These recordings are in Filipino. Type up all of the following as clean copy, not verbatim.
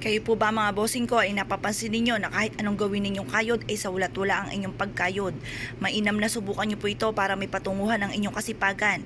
Kayo po ba mga bossing ko ay napapansin ninyo na kahit anong gawin ninyong kayod ay sa wala-wala ang inyong pagkayod? Mainam na subukan nyo po ito para may patunguhan ang inyong kasipagan.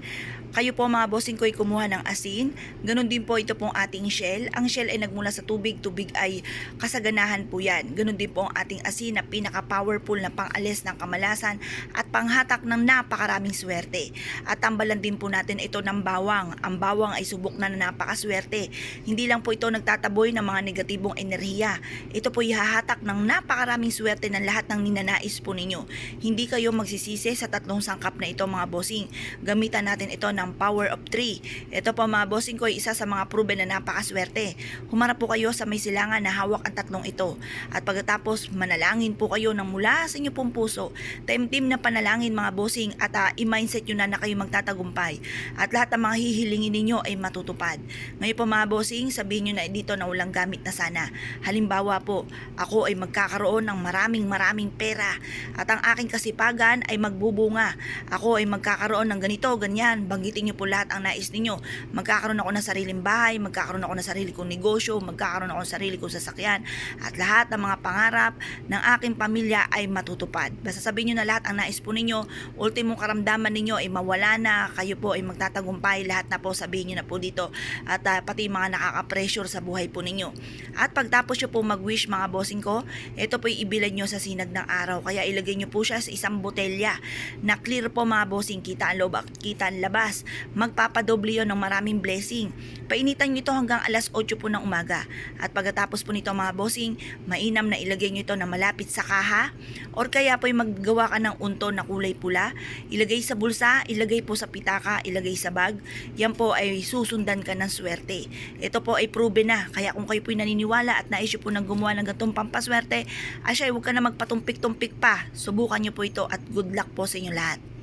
Kayo po mga bossing ko ay kumuha ng asin. Ganon din po ito pong ating shell. Ang shell ay nagmula sa tubig. Tubig ay kasaganahan po yan. Ganon din po ang ating asin na pinaka-powerful na pang-alis ng kamalasan at panghatak ng napakaraming swerte. At tambalan din po natin ito ng bawang. Ang bawang ay subok na napakaswerte. Hindi lang po ito nagtataboy ng mga negatibong enerhiya. Ito po ihahatak ng napakaraming swerte ng lahat ng ninanais po ninyo. Hindi kayo magsisisi sa tatlong sangkap na ito mga bossing. Gamitan natin ito ng power of 3. Ito po mga bossing ko ay isa sa mga proven na napakaswerte. Humarap po kayo sa may silangan na hawak ang tatlong ito. At pagkatapos manalangin po kayo ng mula sa inyo pong puso. Taimtim na panalangin mga bossing at i-mindset nyo na kayo magtatagumpay. At lahat ng mga hihilingin ninyo ay matutupad. Ngayon po mga bossing, sabihin nyo na dito na walang gamit na sana. Halimbawa po, ako ay magkakaroon ng maraming pera at ang aking kasipagan ay magbubunga. Ako ay magkakaroon ng ganito, ganyan. Banggitin nyo po lahat ang nais ninyo. Magkakaroon ako ng sariling bahay, magkakaroon ako ng sarili kong negosyo, magkakaroon ako ng sarili kong sasakyan at lahat ng mga pangarap ng aking pamilya ay matutupad. Basta sabihin nyo na lahat ang nais po ninyo, ultimong karamdaman ninyo ay mawala na, kayo po ay magtatagumpay, lahat na po sabihin nyo na po dito at pati mga nakaka-pressure sa buhay po ninyo. At pagtapos nyo po mag-wish mga bossing ko, ito po ibilad nyo sa sinag ng araw. Kaya ilagay nyo po siya sa isang botelya na clear po mga bossing. Kita ang loob at kita ang labas. Magpapadoble yun ng maraming blessing. Painitan nyo ito hanggang alas 8 po ng umaga. At pagkatapos po nito mga bossing, mainam na ilagay nyo ito na malapit sa kaha. Or kaya po maggawa ka ng unto na kulay pula. Ilagay sa bulsa, ilagay po sa pitaka, ilagay sa bag. Yan po ay susundan ka ng swerte. Ito po ay proven na. Kaya kung kayo po naniniwala at nais nyo po nang gumawa ng ganitong pampaswerte, huwag ka na magpatumpik-tumpik pa. Subukan nyo po ito at good luck po sa inyo lahat.